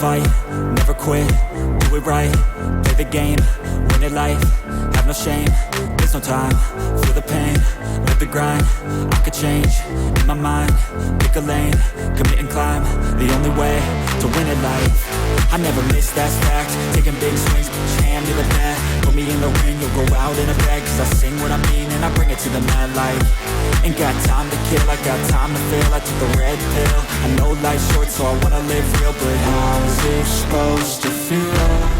always fight, never quit, do it right, play the game, win it life, have no shame, there's no time, feel the pain, live the grind, I could change, in my mind, pick a lane, commit and climb, the only way to win at life. I never miss, that's fact, taking big swings, each hand to the bat, put me in the ring, you'll go out in a bag, cause I sing what I mean and I bring it to the mad light. Ain't got time to kill, I got time to feel, I took the red pill, I know life's short so I wanna live real, but how's it supposed to feel?